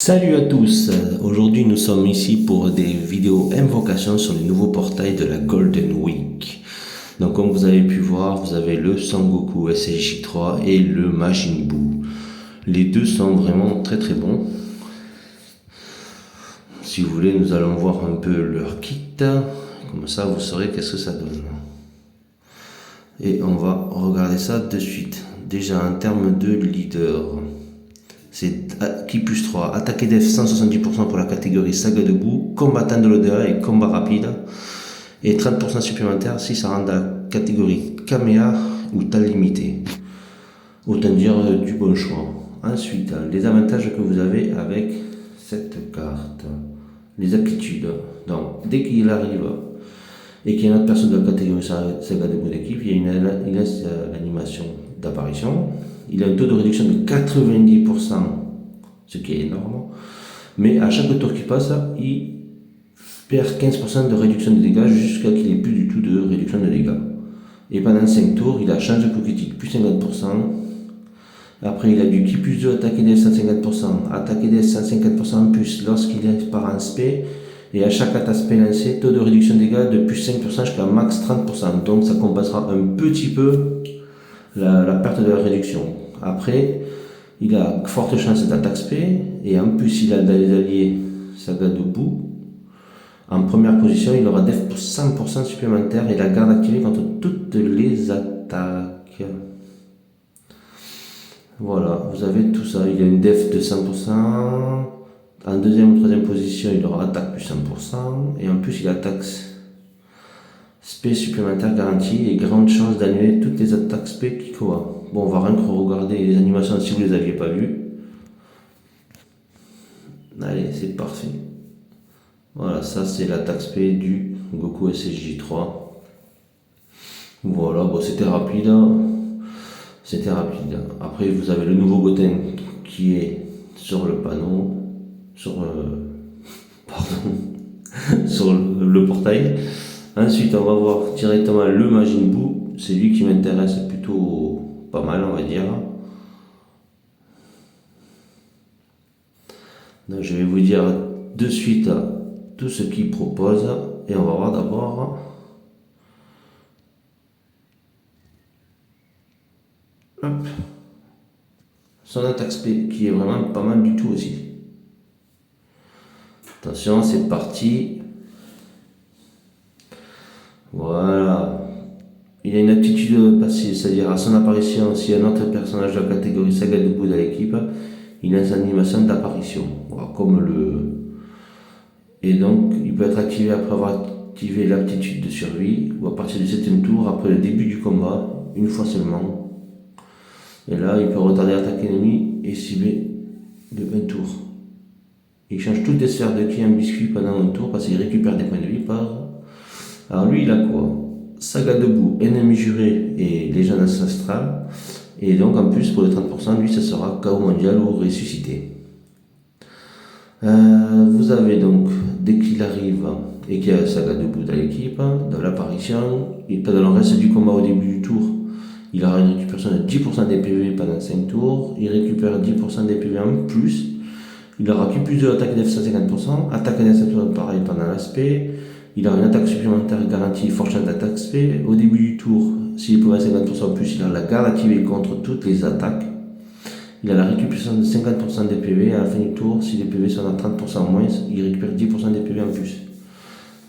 Salut à tous, aujourd'hui nous sommes ici pour des vidéos invocations sur les nouveaux portails de la Golden Week. Donc comme vous avez pu voir, vous avez le Sangoku SSJ3 et le Majin Buu. Les deux sont vraiment très très bons. Si vous voulez, nous allons voir un peu leur kit, comme ça vous saurez qu'est-ce que ça donne. Et on va regarder ça de suite. Déjà en termes de leader. C'est Ki plus 3, attaque et def 170% pour la catégorie Saga debout, combattant de l'ODA et combat rapide, et 30% supplémentaire si ça rentre dans la catégorie Kamea ou tal limité. Autant dire du bon choix. Ensuite, les avantages que vous avez avec cette carte. Les aptitudes. Donc, dès qu'il arrive et qu'il y a une autre personne de la catégorie Saga debout d'équipe, il a l'animation d'apparition. Il a un taux de réduction de 90%, ce qui est énorme. Mais à chaque tour qui passe, il perd 15% de réduction de dégâts jusqu'à qu'il n'ait plus du tout de réduction de dégâts. Et pendant 5 tours, il a change de critique plus 50%. Après, il a du Ki plus 2, attaque et def 150%, attaque et def 150% en plus lorsqu'il est par un spé. Et à chaque attaque spé lancée, taux de réduction de dégâts de plus 5% jusqu'à max 30%. Donc ça compensera un petit peu la perte de la réduction. Après, il a forte chance d'attaque spé, et en plus il a dans les alliés Saga debout. En première position, il aura def pour 100% supplémentaire et la garde activée contre toutes les attaques. Voilà, vous avez tout ça. Il a une def de 100%. En deuxième ou troisième position, il aura attaque plus 100%. Et en plus, il attaque spé supplémentaire garantie et grande chance d'annuler toutes les attaques spé Kikoa. Bon, on va rien que regarder les animations si vous les aviez pas vues. Allez, c'est parfait. Voilà, ça c'est l'attaque spé du Goku SSJ3. Voilà, bon, c'était rapide. C'était rapide. Après, vous avez le nouveau Goten qui est sur le panneau, sur le portail. Ensuite, on va voir directement le Majin Buu. C'est lui qui m'intéresse plutôt pas mal, on va dire. Donc, je vais vous dire de suite tout ce qu'il propose. Et on va voir d'abord son attaque spé qui est vraiment pas mal du tout aussi. Attention, c'est parti. Voilà. Il a une aptitude passive, c'est-à-dire à son apparition, si un autre personnage de la catégorie Saga debout dans l'équipe, il a une animation d'apparition. Voilà, comme le. Et donc, il peut être activé après avoir activé l'aptitude de survie, ou à partir du 7e tour, après le début du combat, une fois seulement. Et là, il peut retarder l'attaque ennemie et cibler de un tour. Il change toutes les sphères de ki en biscuit pendant un tour parce qu'il récupère des points de vie par. Alors lui, il a quoi? Saga debout, ennemi juré et légende ancestrale. Et donc en plus, pour le 30%, lui, ça sera chaos mondial ou ressuscité. Vous avez donc, dès qu'il arrive et qu'il y a Saga debout dans l'équipe, dans l'apparition, et pas dans le reste du combat au début du tour, il aura une récupération de 10% des PV pendant 5 tours. Il récupère 10% des PV en plus. Il aura plus de attaque def 150%, attaque def 150% pareil pendant l'aspect. Il a une attaque supplémentaire garantie, forte chance d'attaque spé. Au début du tour, s'il peut 50% en plus, il a la garde activée contre toutes les attaques. Il a la récupération de 50% des PV. À la fin du tour, si les PV sont à 30% en moins, il récupère 10% des PV en plus.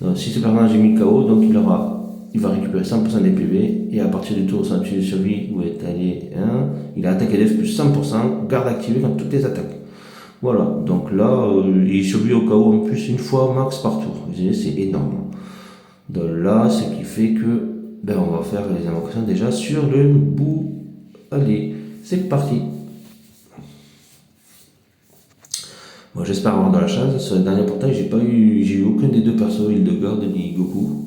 Donc, si ce personnage est mis KO, donc il va récupérer 100% des PV. Et à partir du tour sans tuer de survie où est allé 1, il a attaque def plus 100%, garde activée contre toutes les attaques. Voilà, donc là, il survit au KO en plus une fois max par tour. Vous voyez, c'est énorme. Donc là, ce qui fait que on va faire les invocations déjà sur le bout. Allez, c'est parti. Bon, j'espère avoir de la chance. Sur le dernier portail, j'ai eu aucun des deux persos, Hildegarde ni Goku.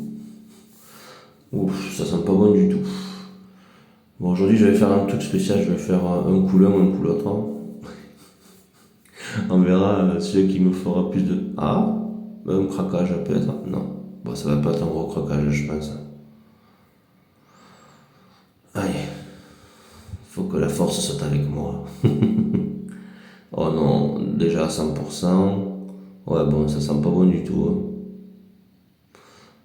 Ouf, ça sent pas bon du tout. Bon, aujourd'hui, je vais faire un truc spécial. Je vais faire un coup l'un, un coup l'autre. On verra celui qui me fera plus de. Ah, un craquage peut-être. Non, bon, ça va pas être un gros craquage, je pense. Allez, faut que la force soit avec moi. Oh non, déjà à 100%. Ouais, bon, ça sent pas bon du tout, hein.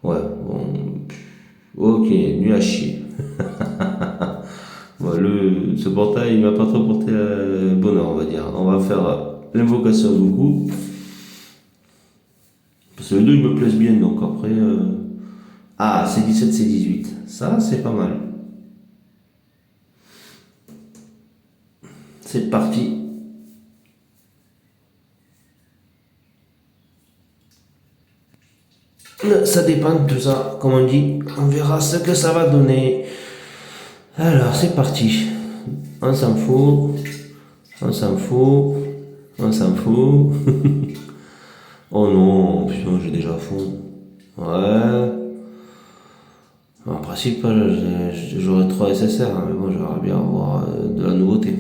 Ouais, bon. Ok, nul à chier. Bon, ce portail, il m'a pas trop porté bonheur, on va dire. On va faire l'invocation du coup. Parce que les deux, ils me plaisent bien, donc après. Ah, C17, C18. Ça, c'est pas mal. C'est parti. Ça dépend de tout ça, comme on dit. On verra ce que ça va donner. Alors, c'est parti. On s'en fout. On s'en fout. On s'en fout. Oh non, putain, j'ai déjà fond. Ouais. En principe, j'aurais 3 SSR, hein, mais bon, j'aimerais bien avoir de la nouveauté.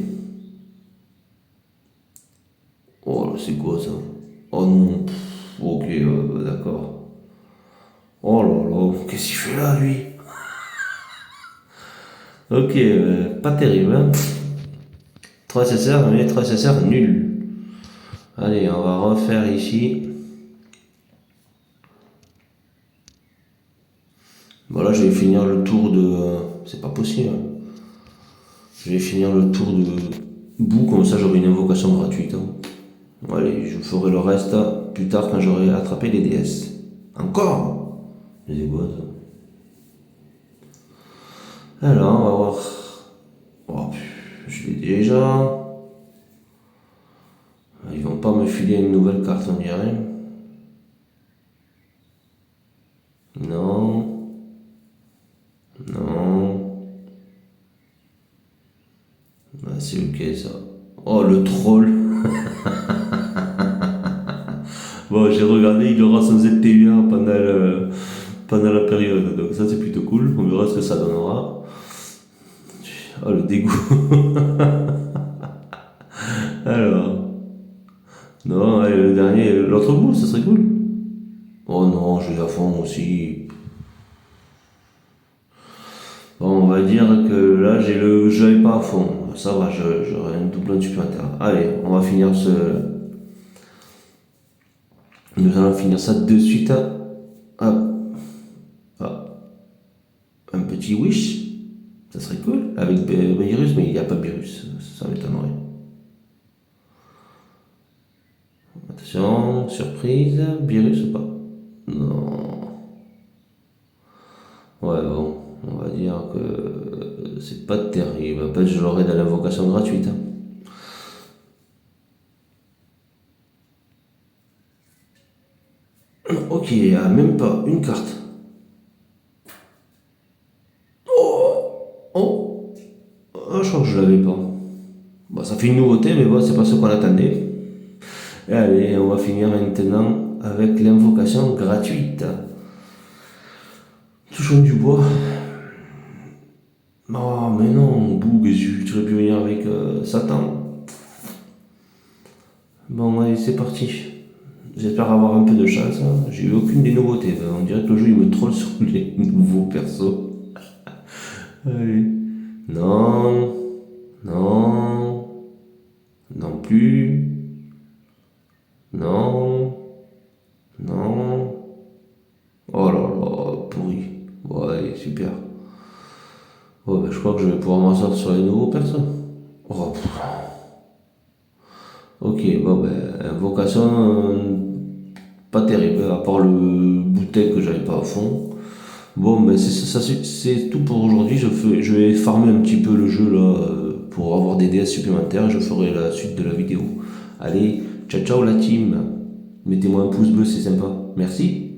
Oh là, c'est quoi ça? Oh non. Ok, d'accord. Oh là là, qu'est-ce qu'il fait là, lui? Ok, pas terrible, hein? 3 SSR, mais 3 SSR nul. Allez, on va refaire ici. Voilà, je vais finir le tour de. C'est pas possible, hein. Je vais finir le tour de bout, comme ça j'aurai une invocation gratuite, hein. Allez, je ferai le reste plus tard quand j'aurai attrapé les DS. Encore? C'est quoi ça? Alors, on va voir. Oh, je l'ai déjà. Ils vont pas me filer une nouvelle carte, on dirait. Non. Non. Ah, c'est ok ça. Oh, le troll. Bon, j'ai regardé, il aura son ZT1 pendant la période, donc ça c'est plutôt cool. On verra ce que ça donnera. Oh, le dégoût. Alors. Non, allez, le dernier, l'autre bout, ça serait cool. Oh non, je vais à fond aussi. Bon, on va dire que là, j'avais pas à fond. Ça va, j'aurai un doublon supplémentaire. Allez, on va finir nous allons finir ça de suite. Hop, hop. Un petit wish, ça serait cool. Avec virus, mais il n'y a pas de virus, ça m'étonnerait. Attention, surprise, virus ou pas? Non. Ouais, bon, on va dire que c'est pas terrible. Peut-être je l'aurai dans l'invocation gratuite, hein. Ok, il n'y a même pas une carte. Oh, ah, je crois que je l'avais pas. Bon, ça fait une nouveauté, mais bon, c'est pas ce qu'on attendait. Et allez, on va finir maintenant avec l'invocation gratuite. Touchons du bois. Oh, mais non, Boug, tu aurais pu venir avec Satan. Bon, allez, c'est parti. J'espère avoir un peu de chance, hein. J'ai eu aucune des nouveautés. On dirait que le jeu il me troll sur les nouveaux persos. Allez. Non. Non. Non plus. Non. Non. Oh là là, pourri. Bon, allez, super. Ouais, bah, je crois que je vais pouvoir m'en sortir sur les nouveaux persos. Oh, ok, bon, ben, invocation, pas terrible, à part le bouteille que j'avais pas à fond. Bon, ben, c'est tout pour aujourd'hui. Je vais farmer un petit peu le jeu là pour avoir des DS supplémentaires. Je ferai la suite de la vidéo. Allez, ciao ciao la team. Mettez-moi un pouce bleu, c'est sympa. Merci.